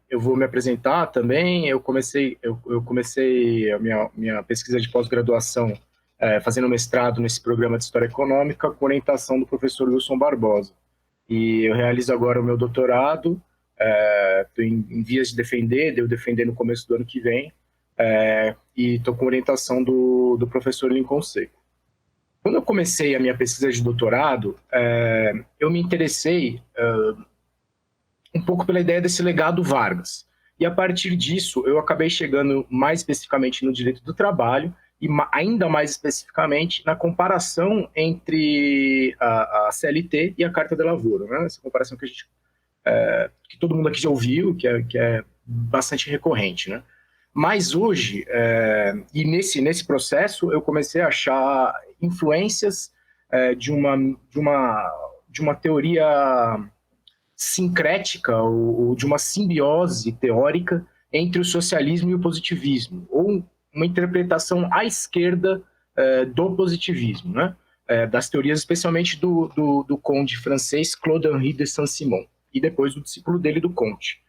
Eu vou me apresentar também. Eu comecei a minha pesquisa de pós-graduação fazendo mestrado nesse programa de História Econômica com orientação do professor Wilson Barbosa. E eu realizo agora o meu doutorado, estou em vias de defender, devo defender no começo do ano que vem, e estou com orientação do professor Lincoln Seco. Quando eu comecei a minha pesquisa de doutorado, eu me interessei um pouco pela ideia desse legado Vargas. E a partir disso, eu acabei chegando mais especificamente no direito do trabalho e ainda mais especificamente na comparação entre a CLT e a Carta de Lavoro, né? Essa comparação que todo mundo aqui já ouviu, que é bastante recorrente, né? Mas hoje, e nesse processo, eu comecei a achar influências de uma teoria sincrética ou de uma simbiose teórica entre o socialismo e o positivismo, ou uma interpretação à esquerda do positivismo, né? Das teorias especialmente do conde francês Claude-Henri de Saint-Simon, e depois do discípulo dele, do Comte.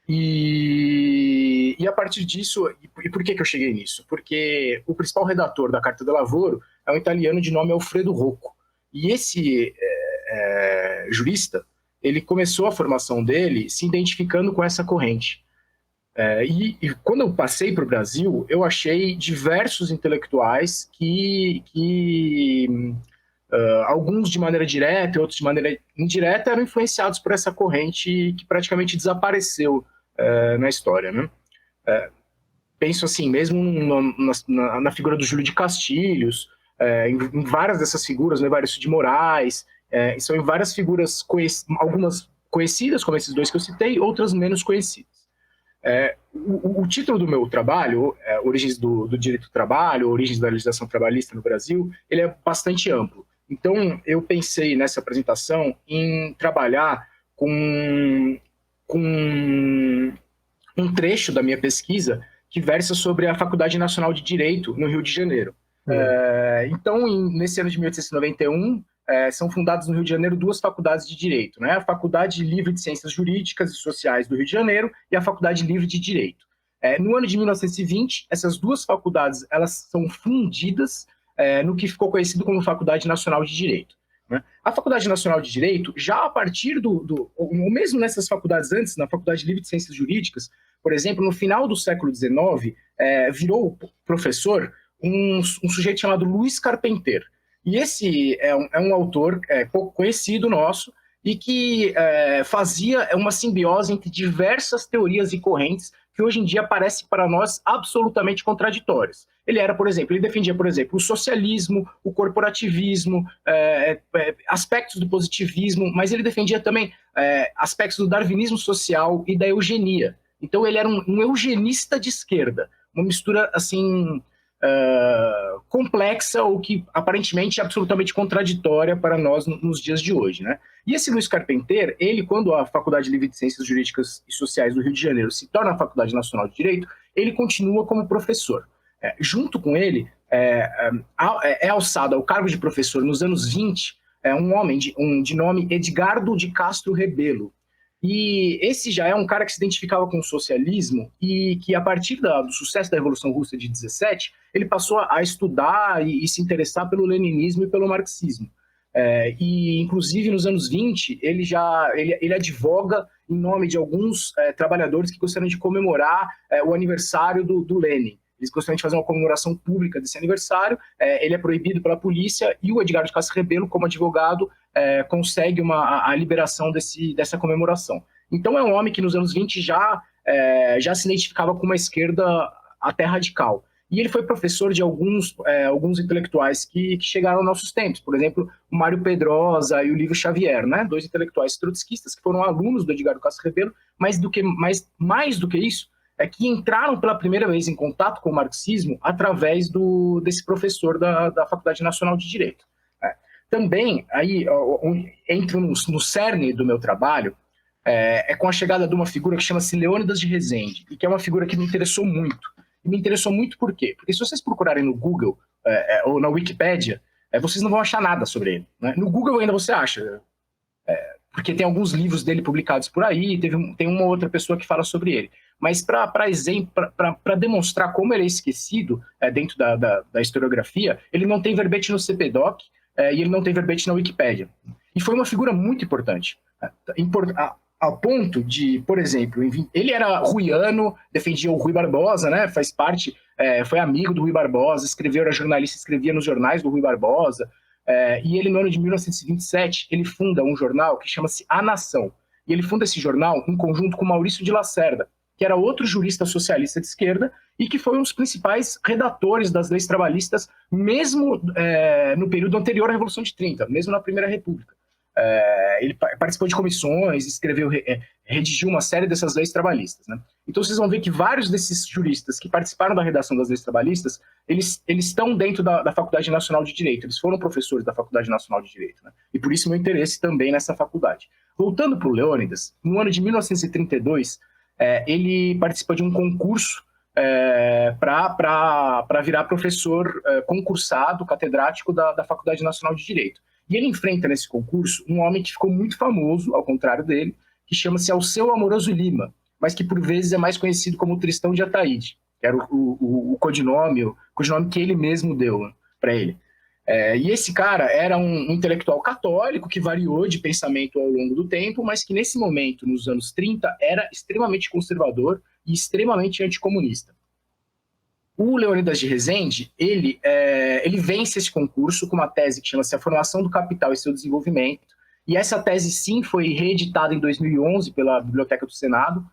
E a partir disso, e por que eu cheguei nisso? Porque o principal redator da Carta do Lavoro é um italiano de nome Alfredo Rocco. E esse jurista, ele começou a formação dele se identificando com essa corrente. E quando eu passei para o Brasil, eu achei diversos intelectuais alguns de maneira direta e outros de maneira indireta, eram influenciados por essa corrente que praticamente desapareceu na história, né? Penso assim, mesmo na figura do Júlio de Castilhos, em várias dessas figuras, no Evaristo de Moraes, são em várias figuras, algumas conhecidas, como esses dois que eu citei, outras menos conhecidas. O título do meu trabalho, Origens do Direito do Trabalho, Origens da Legislação Trabalhista no Brasil, ele é bastante amplo. Então, eu pensei nessa apresentação em trabalhar com um trecho da minha pesquisa que versa sobre a Faculdade Nacional de Direito no Rio de Janeiro. Então, nesse ano de 1891, são fundadas no Rio de Janeiro duas faculdades de Direito, né? A Faculdade Livre de Ciências Jurídicas e Sociais do Rio de Janeiro e a Faculdade Livre de Direito. No ano de 1920, essas duas faculdades elas são fundidas no que ficou conhecido como Faculdade Nacional de Direito, né? A Faculdade Nacional de Direito, já a partir ou mesmo nessas faculdades antes, na Faculdade Livre de Ciências Jurídicas, por exemplo, no final do século XIX, virou professor um sujeito chamado Luiz Carpentier. E esse é um autor pouco conhecido nosso e que fazia uma simbiose entre diversas teorias e correntes que hoje em dia parecem para nós absolutamente contraditórias. Ele defendia, por exemplo, o socialismo, o corporativismo, aspectos do positivismo, mas ele defendia também aspectos do darwinismo social e da eugenia. Então ele era um eugenista de esquerda, uma mistura assim complexa ou que aparentemente é absolutamente contraditória para nós nos dias de hoje, né? E esse Luiz Carpentier, ele, quando a Faculdade Livre de Ciências Jurídicas e Sociais do Rio de Janeiro se torna a Faculdade Nacional de Direito, ele continua como professor. Junto com ele, alçado ao cargo de professor nos anos 20, um homem de nome Edgardo de Castro Rebelo. E esse já é um cara que se identificava com o socialismo e que, a partir do sucesso da Revolução Russa de 17, ele passou a estudar e se interessar pelo leninismo e pelo marxismo. E, inclusive, nos anos 20, ele advoga em nome de alguns trabalhadores que gostariam de comemorar o aniversário do Lenin. Eles gostariam de fazer uma comemoração pública desse aniversário, ele é proibido pela polícia e o Edgardo de Castro Rebelo, como advogado, consegue a liberação dessa comemoração. Então é um homem que nos anos 20 já se identificava com uma esquerda até radical. E ele foi professor de alguns intelectuais que chegaram aos nossos tempos, por exemplo, o Mário Pedrosa e o Lívio Xavier, né? Dois intelectuais trotskistas que foram alunos do Edgardo Castro Rebelo, mas mais do que isso, que entraram pela primeira vez em contato com o marxismo através desse professor da Faculdade Nacional de Direito. Também, aí, entro no cerne do meu trabalho, com a chegada de uma figura que chama-se Leônidas de Rezende, e que é uma figura que me interessou muito. E me interessou muito por quê? Porque se vocês procurarem no Google ou na Wikipédia, vocês não vão achar nada sobre ele, né? No Google ainda você acha, porque tem alguns livros dele publicados por aí, tem uma outra pessoa que fala sobre ele. Mas para demonstrar como ele é esquecido dentro da historiografia, ele não tem verbete no CPDOC e ele não tem verbete na Wikipédia. E foi uma figura muito importante, ao ponto de, por exemplo, ele era ruiano, defendia o Rui Barbosa, né? Faz parte, foi amigo do Rui Barbosa, era jornalista, escrevia nos jornais do Rui Barbosa. E ele, no ano de 1927, ele funda um jornal que chama-se A Nação. E ele funda esse jornal em conjunto com Maurício de Lacerda, que era outro jurista socialista de esquerda e que foi um dos principais redatores das leis trabalhistas, mesmo no período anterior à Revolução de 30, mesmo na Primeira República. Ele participou de comissões, redigiu uma série dessas leis trabalhistas, né? Então vocês vão ver que vários desses juristas que participaram da redação das leis trabalhistas, eles estão dentro da Faculdade Nacional de Direito, eles foram professores da Faculdade Nacional de Direito, né? E por isso meu interesse também nessa faculdade. Voltando para o Leônidas, no ano de 1932, ele participou de um concurso para virar professor concursado, catedrático da Faculdade Nacional de Direito. E ele enfrenta nesse concurso um homem que ficou muito famoso, ao contrário dele, que chama-se Alceu Amoroso Lima, mas que por vezes é mais conhecido como Tristão de Ataíde, que era o codinome que ele mesmo deu para ele. E esse cara era um intelectual católico que variou de pensamento ao longo do tempo, mas que nesse momento, nos anos 30, era extremamente conservador e extremamente anticomunista. O Leônidas de Rezende, ele vence esse concurso com uma tese que chama-se A Formação do Capital e Seu Desenvolvimento, e essa tese, sim, foi reeditada em 2011 pela Biblioteca do Senado.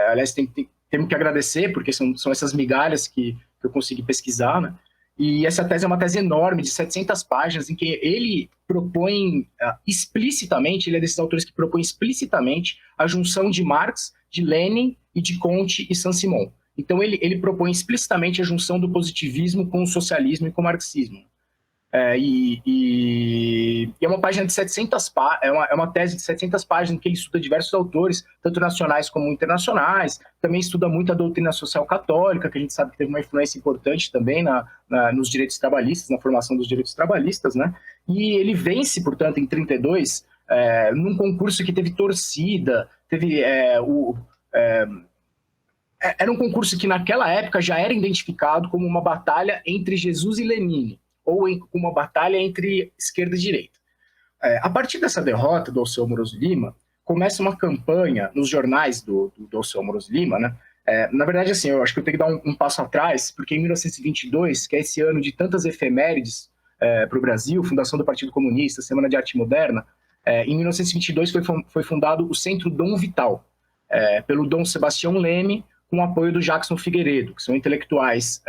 Aliás, temos que agradecer, porque são essas migalhas que eu consegui pesquisar, né? E essa tese é uma tese enorme, de 700 páginas, em que ele propõe explicitamente, ele é desses autores que propõe explicitamente a junção de Marx, de Lenin e de Comte e Saint-Simon. Então ele propõe explicitamente a junção do positivismo com o socialismo e com o marxismo. E é uma página de 700 é uma tese de 700 páginas em que ele estuda diversos autores, tanto nacionais como internacionais. Também estuda muito a doutrina social católica, que a gente sabe que teve uma influência importante também nos direitos trabalhistas, na formação dos direitos trabalhistas, né? E ele vence, portanto, em 32, num concurso que teve torcida, era um concurso que naquela época já era identificado como uma batalha entre Jesus e Lenin, ou uma batalha entre esquerda e direita. A partir dessa derrota do Alceu Amoroso Lima, começa uma campanha nos jornais do Alceu Amoroso Lima, né? Na verdade, assim, eu acho que eu tenho que dar um passo atrás, porque em 1922, que é esse ano de tantas efemérides para o Brasil, fundação do Partido Comunista, Semana de Arte Moderna, em 1922 foi fundado o Centro Dom Vital, pelo Dom Sebastião Leme, com o apoio do Jackson Figueiredo, que são intelectuais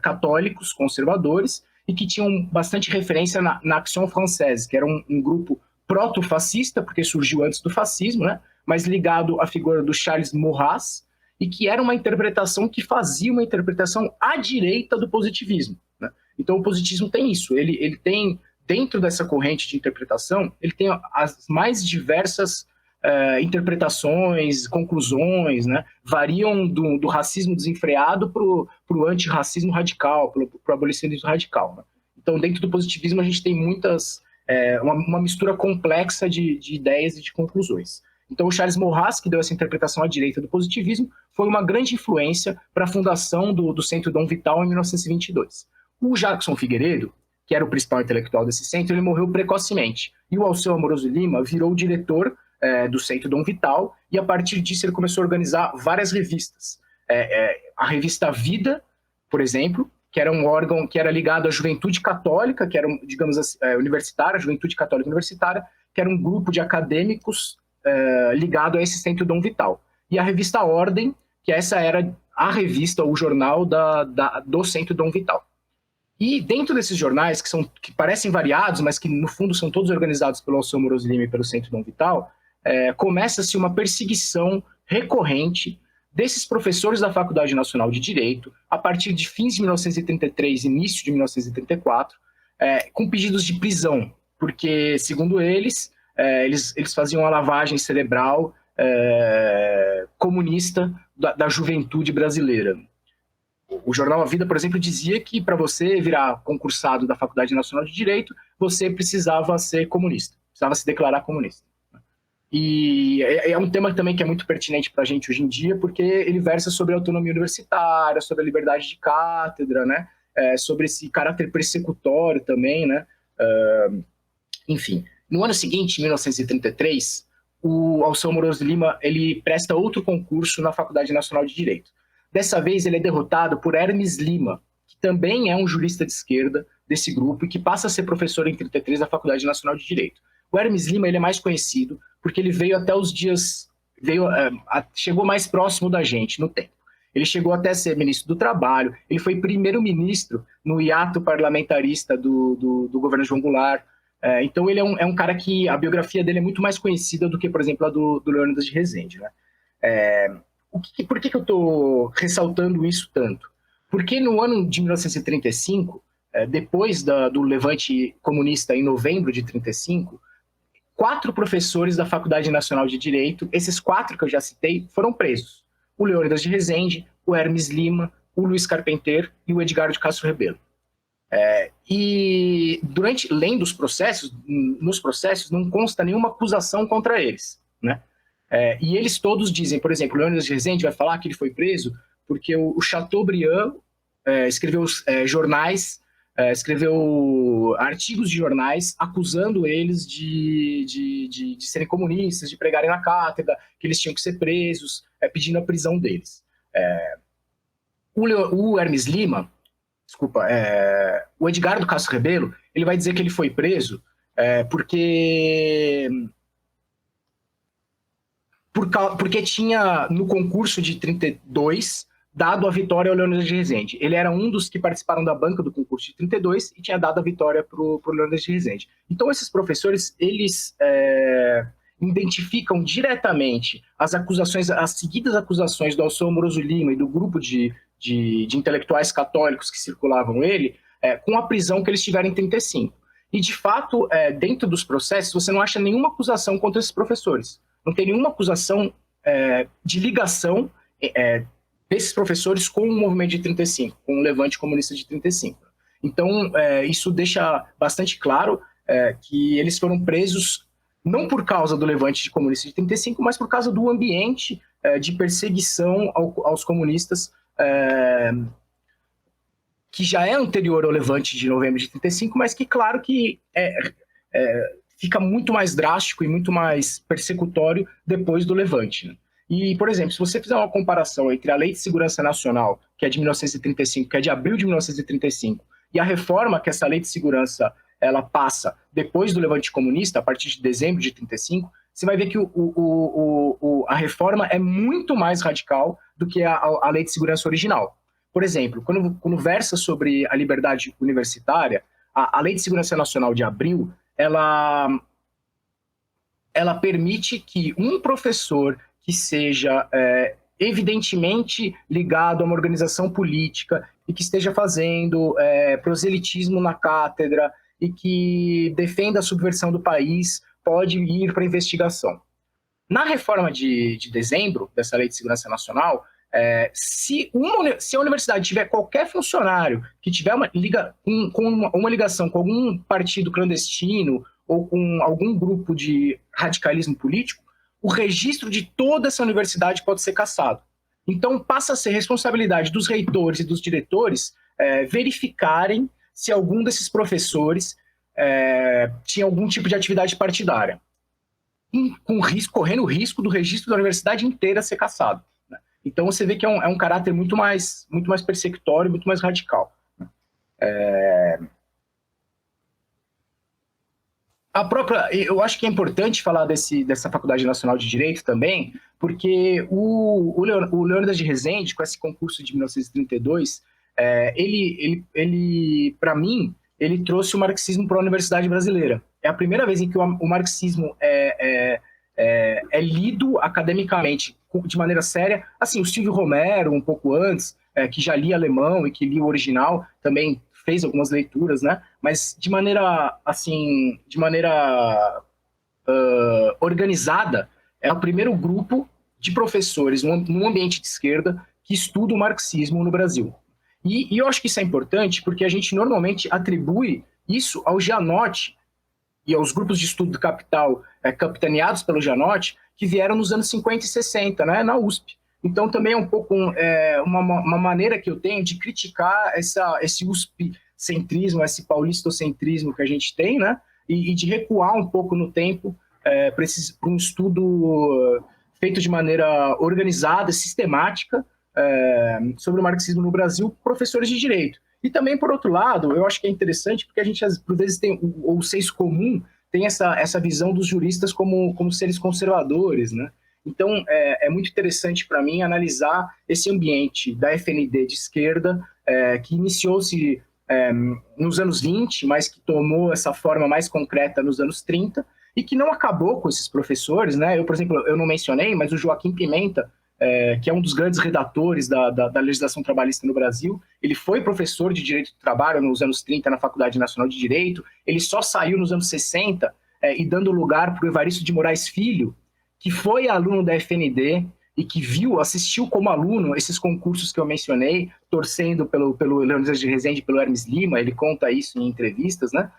católicos, conservadores, e que tinham bastante referência na Action Française, que era um grupo proto-fascista, porque surgiu antes do fascismo, né? Mas ligado à figura do Charles Maurras, e que era uma interpretação que fazia uma interpretação à direita do positivismo, né? Então o positivismo tem isso, ele tem, dentro dessa corrente de interpretação, ele tem as mais diversas interpretações, conclusões, né? Variam do racismo desenfreado para o antirracismo radical, para o abolicionismo radical, né? Então, dentro do positivismo, a gente tem uma mistura complexa de ideias e de conclusões. Então, o Charles Maurras, que deu essa interpretação à direita do positivismo, foi uma grande influência para a fundação do Centro Dom Vital em 1922. O Jackson Figueiredo, que era o principal intelectual desse centro, ele morreu precocemente. E o Alceu Amoroso Lima virou o diretor do Centro Dom Vital, e a partir disso ele começou a organizar várias revistas. A revista Vida, por exemplo, que era um órgão que era ligado à juventude católica, que era, digamos assim, universitária, a juventude católica universitária, que era um grupo de acadêmicos ligado a esse Centro Dom Vital. E a revista Ordem, que essa era a revista, o jornal do Centro Dom Vital. E dentro desses jornais, que parecem variados, mas que no fundo são todos organizados pelo Alceu Amoroso Lima e pelo Centro Dom Vital, começa-se uma perseguição recorrente desses professores da Faculdade Nacional de Direito, a partir de fins de 1933 e início de 1934, com pedidos de prisão, porque, segundo eles faziam a lavagem cerebral comunista da juventude brasileira. O jornal A Vida, por exemplo, dizia que para você virar concursado da Faculdade Nacional de Direito, você precisava ser comunista, precisava se declarar comunista. E é um tema também que é muito pertinente para a gente hoje em dia, porque ele versa sobre a autonomia universitária, sobre a liberdade de cátedra, né? Sobre esse caráter persecutório também, né? Enfim, no ano seguinte, em 1933, o Alceu Moroso Lima ele presta outro concurso na Faculdade Nacional de Direito. Dessa vez, ele é derrotado por Hermes Lima, que também é um jurista de esquerda desse grupo e que passa a ser professor em 33 da Faculdade Nacional de Direito. O Hermes Lima ele é mais conhecido porque ele veio até os dias, chegou mais próximo da gente no tempo. Ele chegou até a ser ministro do Trabalho, ele foi primeiro-ministro no hiato parlamentarista do governo João Goulart. Então ele é um cara que a biografia dele é muito mais conhecida do que, por exemplo, a do Leônidas de Rezende, né? Por que eu estou ressaltando isso tanto? Porque no ano de 1935, depois do levante comunista em novembro de 1935, 4 professores da Faculdade Nacional de Direito, esses 4 que eu já citei, foram presos. O Leônidas de Rezende, o Hermes Lima, o Luiz Carpentier e o Edgardo de Castro Rebelo. E lendo os processos, nos processos não consta nenhuma acusação contra eles, né? E eles todos dizem, por exemplo, o Leônidas de Rezende vai falar que ele foi preso porque o Chateaubriand escreveu jornais, escreveu artigos de jornais acusando eles de serem comunistas, de pregarem na cátedra, que eles tinham que ser presos, pedindo a prisão deles. O Hermes Lima, desculpa, o Edgardo Castro Rebelo, ele vai dizer que ele foi preso porque tinha, no concurso de 32, dado a vitória ao Leônidas de Rezende. Ele era um dos que participaram da banca do concurso de 32 e tinha dado a vitória para o Leônidas de Rezende. Então, esses professores, eles identificam diretamente as seguidas acusações do Alceu Moroso Lima e do grupo de intelectuais católicos que circulavam ele, com a prisão que eles tiveram em 35. E, de fato, dentro dos processos, você não acha nenhuma acusação contra esses professores. Não tem nenhuma acusação de ligação desses professores com o movimento de 35, com o levante comunista de 35. Então, isso deixa bastante claro que eles foram presos não por causa do levante comunista de 35, mas por causa do ambiente de perseguição aos comunistas que já é anterior ao levante de novembro de 35, mas que, claro, que fica muito mais drástico e muito mais persecutório depois do levante, né? E, por exemplo, se você fizer uma comparação entre a Lei de Segurança Nacional, que é de 1935, que é de abril de 1935, e a reforma que essa Lei de Segurança ela passa depois do levante comunista, a partir de dezembro de 35, você vai ver que a reforma é muito mais radical do que a Lei de Segurança original. Por exemplo, quando versa sobre a liberdade universitária, a Lei de Segurança Nacional de abril, ela permite que um professor que seja evidentemente ligado a uma organização política e que esteja fazendo proselitismo na cátedra e que defenda a subversão do país pode ir para investigação. Na reforma de dezembro dessa Lei de Segurança Nacional, se a universidade tiver qualquer funcionário que tiver uma ligação com algum partido clandestino ou com algum grupo de radicalismo político, o registro de toda essa universidade pode ser cassado. Então, passa a ser responsabilidade dos reitores e dos diretores verificarem se algum desses professores tinha algum tipo de atividade partidária, correndo o risco do registro da universidade inteira ser cassado. Então, você vê que é um caráter muito mais persecutório, muito mais radical. Eu acho que é importante falar dessa Faculdade Nacional de Direito também, porque o Leônidas de Rezende, com esse concurso de 1932, ele para mim, ele trouxe o marxismo para a universidade brasileira. É a primeira vez em que o marxismo é lido academicamente de maneira séria. Assim, o Silvio Romero, um pouco antes, que já lia alemão e que lia o original, também fez algumas leituras, né? Mas de maneira organizada, é o primeiro grupo de professores num ambiente de esquerda que estuda o marxismo no Brasil. E eu acho que isso é importante porque a gente normalmente atribui isso ao Gianotti e aos grupos de estudo do capital capitaneados pelo Janotti, que vieram nos anos 50 e 60, né, na USP. Então, também é um pouco uma maneira que eu tenho de criticar esse USP-centrismo, esse paulistocentrismo que a gente tem, né, e de recuar um pouco no tempo para um estudo feito de maneira organizada, sistemática, sobre o marxismo no Brasil, professores de direito. E também, por outro lado, eu acho que é interessante porque a gente, por vezes, tem o senso comum tem essa visão dos juristas como seres conservadores, né? Então, é muito interessante para mim analisar esse ambiente da FND de esquerda, que iniciou-se nos anos 20, mas que tomou essa forma mais concreta nos anos 30, e que não acabou com esses professores, né? Eu, por exemplo, eu não mencionei, mas o Joaquim Pimenta, que é um dos grandes redatores da legislação trabalhista no Brasil, ele foi professor de Direito do Trabalho nos anos 30 na Faculdade Nacional de Direito, ele só saiu nos anos 60 e dando lugar para o Evaristo de Moraes Filho, que foi aluno da FND e que assistiu como aluno esses concursos que eu mencionei, torcendo pelo Leônidas de Rezende e pelo Hermes Lima, ele conta isso em entrevistas, né?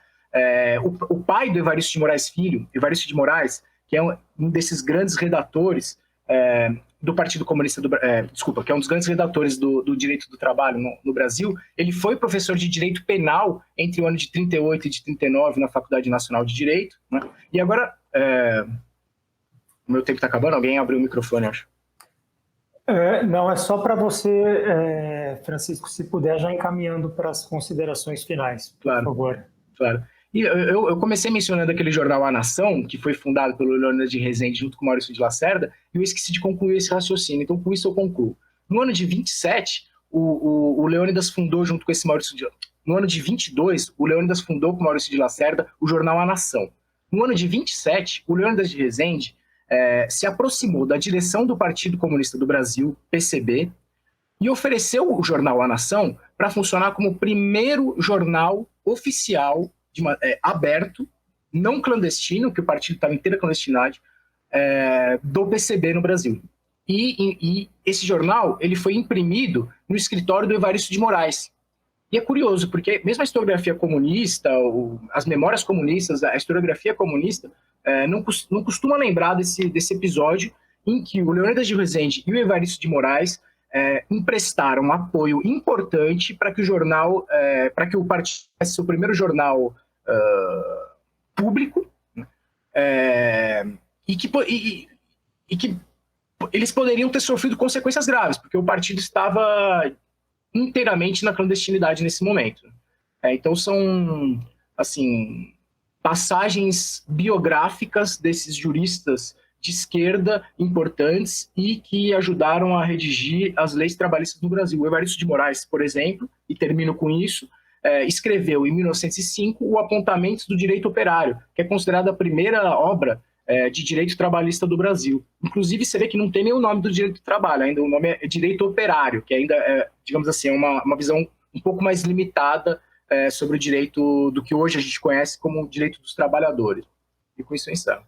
O pai do Evaristo de Moraes Filho, Evaristo de Moraes, que é um desses grandes redatores do Partido Comunista que é um dos grandes redatores do direito do trabalho no Brasil, ele foi professor de direito penal entre o ano de 38 e de 39 na Faculdade Nacional de Direito, né? E agora, o meu tempo está acabando, alguém abriu o microfone, acho. Não, é só para você, Francisco, se puder, já encaminhando para as considerações finais, por favor. Claro. E eu comecei mencionando aquele jornal A Nação, que foi fundado pelo Leônidas de Rezende junto com o Maurício de Lacerda, e eu esqueci de concluir esse raciocínio, então com isso eu concluo. No ano de 27, o Leônidas fundou junto com esse Maurício de... No ano de 22, o Leônidas fundou com o Maurício de Lacerda o jornal A Nação. No ano de 27, o Leônidas de Rezende se aproximou da direção do Partido Comunista do Brasil, PCB, e ofereceu o jornal A Nação para funcionar como o primeiro jornal oficial aberto, não clandestino, que o partido estava inteira clandestinidade, do PCB no Brasil. E esse jornal ele foi imprimido no escritório do Evaristo de Moraes. E é curioso, porque mesmo a historiografia comunista, as memórias comunistas, a historiografia comunista, não costuma lembrar desse episódio em que o Leônidas de Rezende e o Evaristo de Moraes emprestaram um apoio importante para que o jornal, para que o partido tivesse seu primeiro jornal público, e que eles poderiam ter sofrido consequências graves, porque o partido estava inteiramente na clandestinidade nesse momento. Então são, assim, passagens biográficas desses juristas de esquerda importantes e que ajudaram a redigir as leis trabalhistas no Brasil. O Evaristo de Moraes, por exemplo, e termino com isso, escreveu em 1905 o Apontamentos do Direito Operário, que é considerada a primeira obra de direito trabalhista do Brasil. Inclusive, você vê que não tem nem o nome do direito do trabalho, ainda o nome é direito operário, que ainda é, digamos assim, uma visão um pouco mais limitada sobre o direito do que hoje a gente conhece como direito dos trabalhadores. E com isso eu encerro.